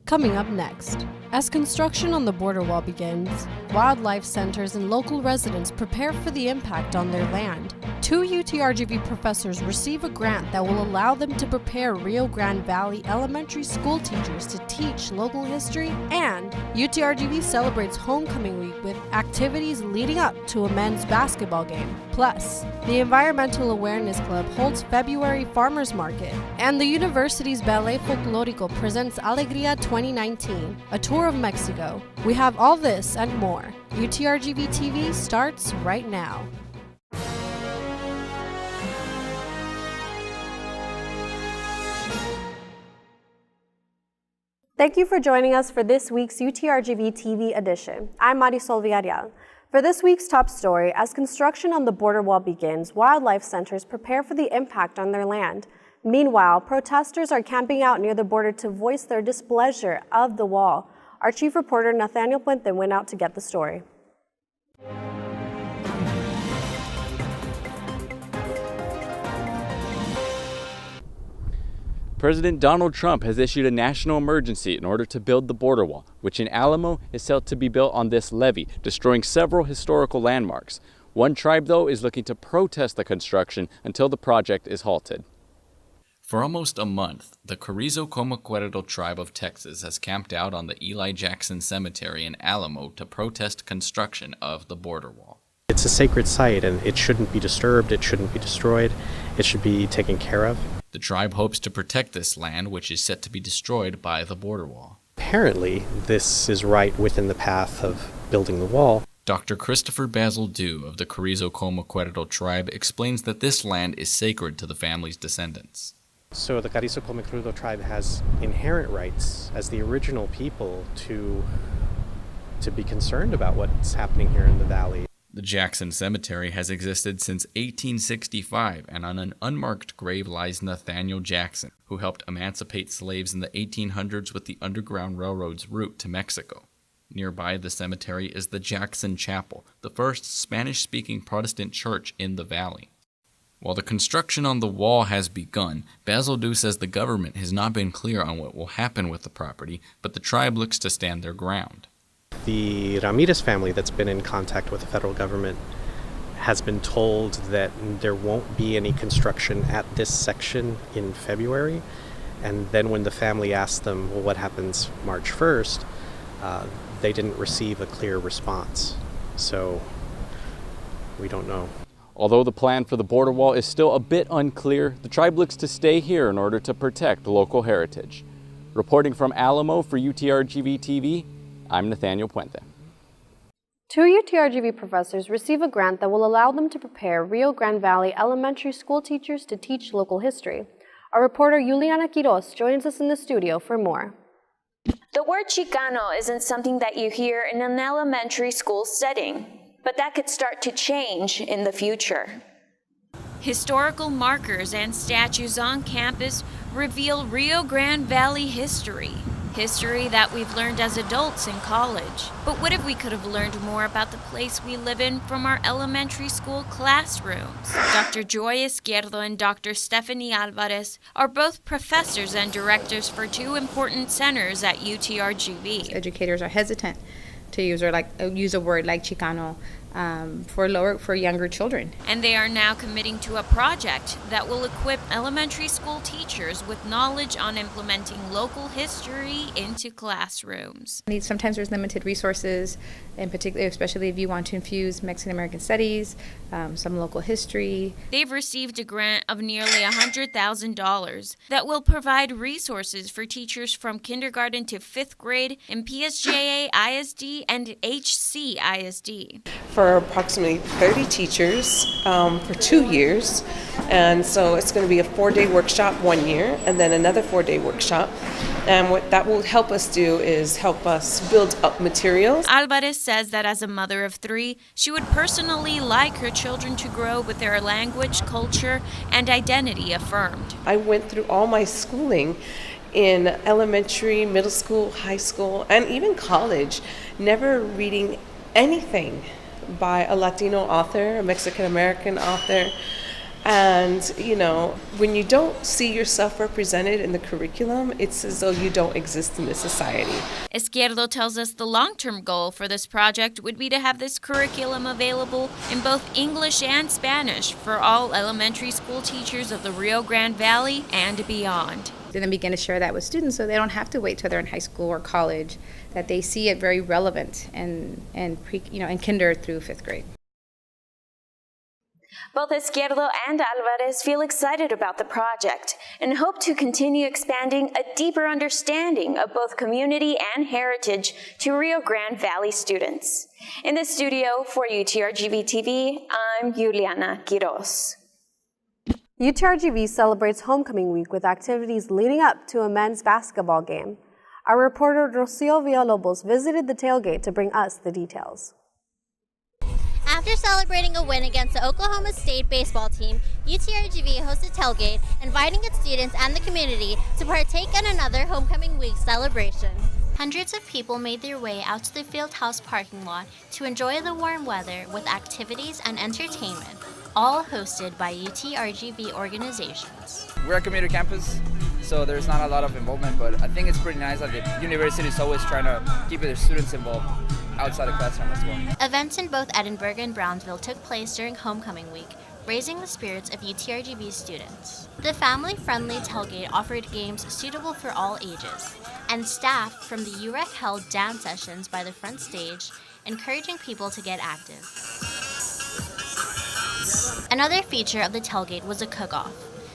Coming up next, as construction on the border wall begins, wildlife centers and local residents prepare for the impact on their land. 2 UTRGV professors receive a grant that will allow them to prepare Rio Grande Valley elementary school teachers to teach local history, and UTRGV celebrates Homecoming Week with activities leading up to a men's basketball game. Plus, the Environmental Awareness Club holds February Farmers Market, and the university's Ballet Folklorico presents Alegría 2019, a tour of Mexico. We have all this and more. UTRGV-TV starts right now. Thank you for joining us for this week's UTRGV-TV edition. I'm Marisol Villarreal. For this week's top story, as construction on the border wall begins, wildlife centers prepare for the impact on their land. Meanwhile, protesters are camping out near the border to voice their displeasure of the wall. Our chief reporter, Nathaniel Puente, went out to get the story. President Donald Trump has issued a national emergency in order to build the border wall, which in Alamo is set to be built on this levee, destroying several historical landmarks. One tribe, though, is looking to protest the construction until the project is halted. For almost a month, the Carrizo-Comacuerdo tribe of Texas has camped out on the Eli Jackson Cemetery in Alamo to protest construction of the border wall. It's a sacred site and it shouldn't be disturbed, it shouldn't be destroyed, it should be taken care of. The tribe hopes to protect this land, which is set to be destroyed by the border wall. Apparently, this is right within the path of building the wall. Dr. Christopher Basil Dew of the Carrizo-Comacuerdo tribe explains that this land is sacred to the family's descendants. So the Carrizo-Comacuerdo tribe has inherent rights as the original people to be concerned about what's happening here in the valley. The Jackson Cemetery has existed since 1865, and on an unmarked grave lies Nathaniel Jackson, who helped emancipate slaves in the 1800s with the Underground Railroad's route to Mexico. Nearby the cemetery is the Jackson Chapel, the first Spanish-speaking Protestant church in the valley. While the construction on the wall has begun, Basil Dew says the government has not been clear on what will happen with the property, but the tribe looks to stand their ground. The Ramirez family that's been in contact with the federal government has been told that there won't be any construction at this section in February. And then when the family asked them, well, what happens March 1st, they didn't receive a clear response. So we don't know. Although the plan for the border wall is still a bit unclear, the tribe looks to stay here in order to protect local heritage. Reporting from Alamo for UTRGV-TV, I'm Nathaniel Puente. 2 UTRGV professors receive a grant that will allow them to prepare Rio Grande Valley elementary school teachers to teach local history. Our reporter Juliana Quiroz joins us in the studio for more. The word Chicano isn't something that you hear in an elementary school setting, but that could start to change in the future. Historical markers and statues on campus reveal Rio Grande Valley history. History that we've learned as adults in college. But what if we could have learned more about the place we live in from our elementary school classrooms? Dr. Joy Izquierdo and Dr. Stephanie Alvarez are both professors and directors for 2 important centers at UTRGV. Educators are hesitant to use a word like Chicano for younger children. And they are now committing to a project that will equip elementary school teachers with knowledge on implementing local history into classrooms. Sometimes there's limited resources, in particular, especially if you want to infuse Mexican American studies, some local history. They've received a grant of nearly $100,000 that will provide resources for teachers from kindergarten to 5th grade in PSJA ISD and HC ISD. For approximately 30 teachers for 2 years. And so it's going to be a 4-day workshop 1 year and then another 4-day workshop. And what that will help us do is help us build up materials. Alvarez says that as a mother of 3, she would personally like her children to grow with their language, culture, and identity affirmed. I went through all my schooling in elementary, middle school, high school, and even college, never reading anything by a Latino author, a Mexican American author. And, you know, when you don't see yourself represented in the curriculum, it's as though you don't exist in this society. Izquierdo tells us the long-term goal for this project would be to have this curriculum available in both English and Spanish for all elementary school teachers of the Rio Grande Valley and beyond. Then begin to share that with students so they don't have to wait till they're in high school or college, that they see it very relevant in kinder through 5th grade. Both Izquierdo and Alvarez feel excited about the project and hope to continue expanding a deeper understanding of both community and heritage to Rio Grande Valley students. In the studio for UTRGV-TV, I'm Juliana Quiroz. UTRGV celebrates Homecoming Week with activities leading up to a men's basketball game. Our reporter Rocio Villalobos visited the tailgate to bring us the details. After celebrating a win against the Oklahoma State baseball team, UTRGV hosted tailgate, inviting its students and the community to partake in another Homecoming Week celebration. Hundreds of people made their way out to the Fieldhouse parking lot to enjoy the warm weather with activities and entertainment, all hosted by UTRGV organizations. We're a community campus, so there's not a lot of involvement, but I think it's pretty nice that the university is always trying to keep their students involved outside the classroom as well. Events in both Edinburgh and Brownsville took place during Homecoming Week, raising the spirits of UTRGV students. The family-friendly tailgate offered games suitable for all ages, and staff from the UREC held dance sessions by the front stage, encouraging people to get active. Another feature of the tailgate was a cook-off.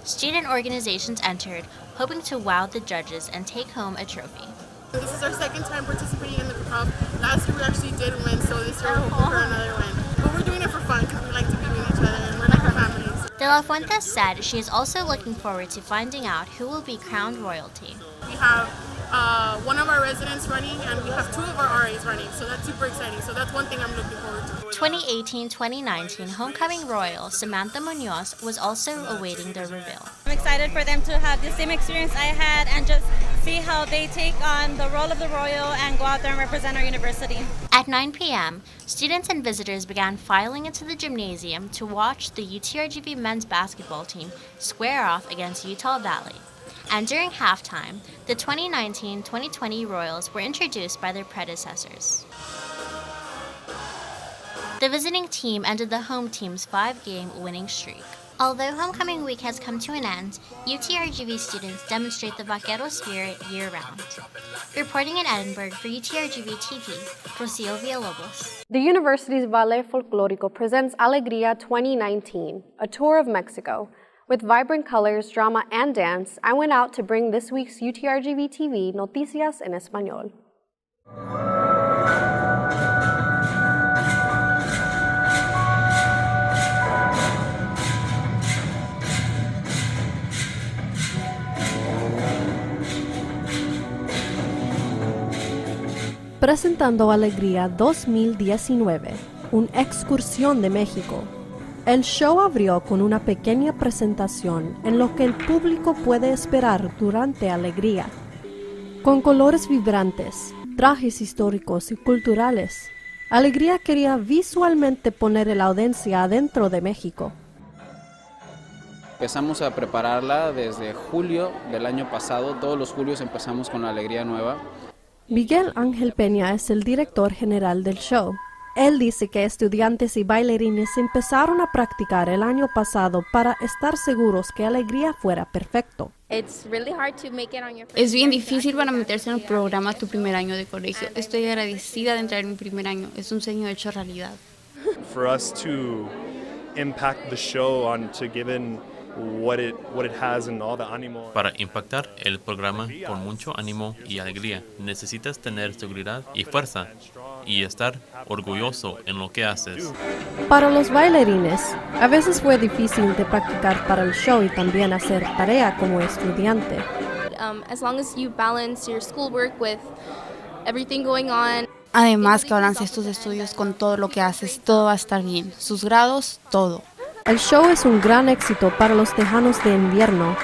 Student organizations entered, hoping to wow the judges and take home a trophy. This is our second time participating in the cook-off. Last year we actually did win, so this year we're hoping for another win. But we're doing it for fun because we like to be with each other and we're like our families. De La Fuente said she is also looking forward to finding out who will be crowned royalty. We have one of our residents running and we have 2 of our RAs running, so that's super exciting. So that's one thing I'm looking forward to. 2018-2019 Homecoming Royal Samantha Munoz was also awaiting their reveal. I'm excited for them to have the same experience I had and just see how they take on the role of the Royal and go out there and represent our university. At 9 p.m., students and visitors began filing into the gymnasium to watch the UTRGV men's basketball team square off against Utah Ballet. And during halftime, the 2019-2020 Royals were introduced by their predecessors. The visiting team ended the home team's 5-game winning streak. Although Homecoming Week has come to an end, UTRGV students demonstrate the vaquero spirit year-round. Reporting in Edinburgh for UTRGV-TV, Rocio Villalobos. The university's Ballet Folklorico presents Alegría 2019, a tour of Mexico. With vibrant colors, drama, and dance, I went out to bring this week's UTRGV-TV Noticias en Español. Presentando Alegría 2019, una excursión de México. El show abrió con una pequeña presentación en lo que el público puede esperar durante Alegría. Con colores vibrantes, trajes históricos y culturales, Alegría quería visualmente poner a la audiencia adentro de México. Empezamos a prepararla desde julio del año pasado, todos los julios empezamos con la Alegría nueva. Miguel Ángel Peña es el director general del show. Él dice que estudiantes y bailarines empezaron a practicar el año pasado para estar seguros que Alegría fuera perfecto. Es bien difícil para meterse en el programa tu primer año de colegio. Estoy agradecida de entrar en mi primer año. Es un sueño hecho realidad. For us to impact the show on to given what it has and all the ánimo. Para impactar el programa con mucho ánimo y alegría, necesitas tener seguridad y fuerza y estar orgulloso en lo que haces. Para los bailarines, a veces fue difícil de practicar para el show y también hacer tarea como estudiante. As long as you balance your schoolwork with everything going on. Además que balancees tus estudios con todo lo que haces, todo va a estar bien. Sus grados, todo. El show es un gran éxito para los tejanos de invierno.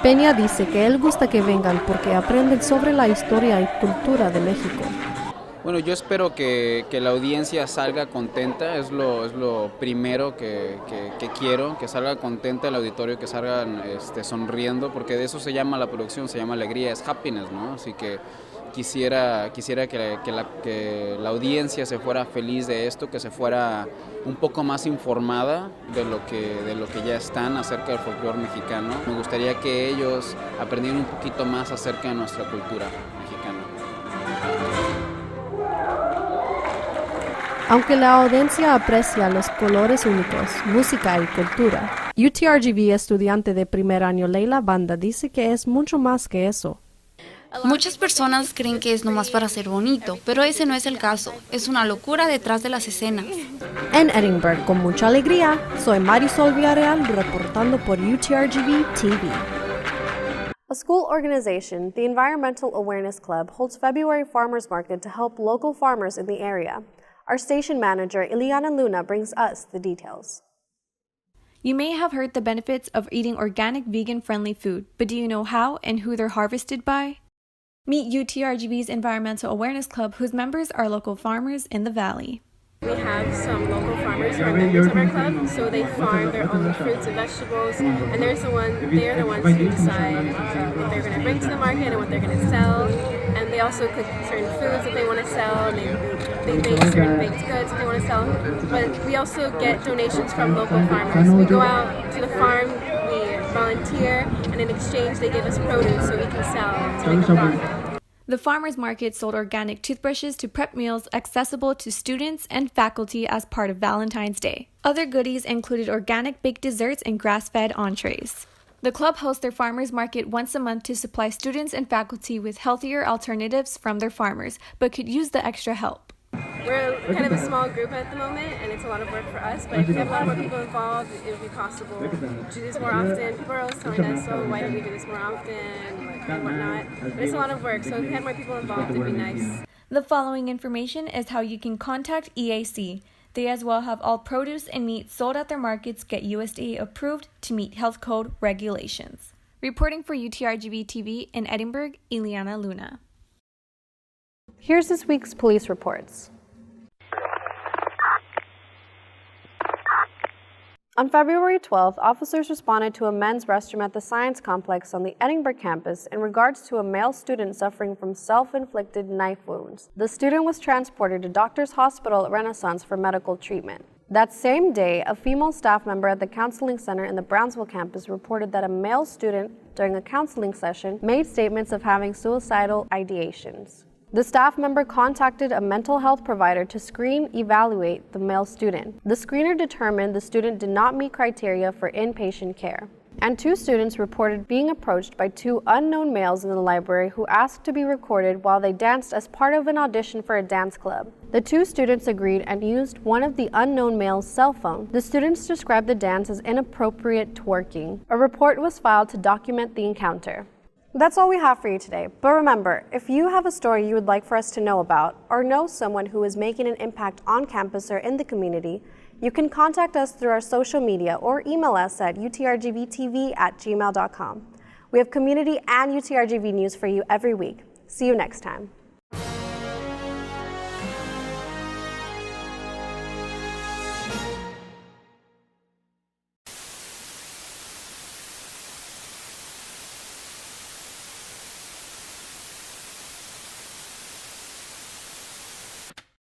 Peña dice que él gusta que vengan porque aprenden sobre la historia y cultura de México. Bueno, yo espero que la audiencia salga contenta, es lo primero que quiero, que salga contenta el auditorio, que salgan sonriendo, porque de eso se llama la producción, se llama Alegría, es happiness, ¿no? Así que quisiera que la audiencia se fuera feliz de esto, que se fuera un poco más informada de lo que ya están acerca del folclore mexicano. Me gustaría que ellos aprendieran un poquito más acerca de nuestra cultura mexicana. Aunque la audiencia aprecia los colores únicos, música y cultura, UTRGV estudiante de primer año Leila Banda dice que es mucho más que eso. Muchas personas creen que es nomás para ser bonito, pero ese no es el caso. Es una locura detrás de las escenas. En Edinburgh, con mucha alegría, soy Marisol Villarreal reportando por UTRGV-TV. A school organization, the Environmental Awareness Club, holds February Farmers Market to help local farmers in the area. Our station manager, Ileana Luna, brings us the details. You may have heard the benefits of eating organic, vegan-friendly food, but do you know how and who they're harvested by? Meet UTRGV's Environmental Awareness Club, whose members are local farmers in the Valley. We have some local farmers who are members of our club, so they farm their own fruits and vegetables, and they're the ones who decide what they're going to bring to the market and what they're going to sell. And they also cook certain foods that they want to sell, and they bake certain baked goods that they want to sell. But we also get donations from local farmers. We go out to the farm, we volunteer, and in exchange they give us produce so we can sell to make a profit. The farmers market sold organic toothbrushes to prep meals accessible to students and faculty as part of Valentine's Day. Other goodies included organic baked desserts and grass-fed entrees. The club hosts their farmers market once a month to supply students and faculty with healthier alternatives from their farmers, but could use the extra help. We're kind of a small group at the moment, and it's a lot of work for us, but if we have a lot more people involved, it would be possible to do this more often. People are always telling us, so why don't we do this more often, and whatnot. But it's a lot of work, so if we had more people involved, it'd be nice. The following information is how you can contact EAC. They as well have all produce and meat sold at their markets get USDA approved to meet health code regulations. Reporting for UTRGV-TV in Edinburgh, Ileana Luna. Here's this week's police reports. On February 12th, officers responded to a men's restroom at the Science Complex on the Edinburgh campus in regards to a male student suffering from self-inflicted knife wounds. The student was transported to Doctors Hospital at Renaissance for medical treatment. That same day, a female staff member at the counseling center in the Brownsville campus reported that a male student, during a counseling session, made statements of having suicidal ideations. The staff member contacted a mental health provider to evaluate the male student. The screener determined the student did not meet criteria for inpatient care. And 2 students reported being approached by 2 unknown males in the library who asked to be recorded while they danced as part of an audition for a dance club. The 2 students agreed and used one of the unknown male's cell phone. The students described the dance as inappropriate twerking. A report was filed to document the encounter. That's all we have for you today, but remember, if you have a story you would like for us to know about, or know someone who is making an impact on campus or in the community, you can contact us through our social media or email us at utrgvtv@gmail.com. We have community and UTRGV news for you every week. See you next time.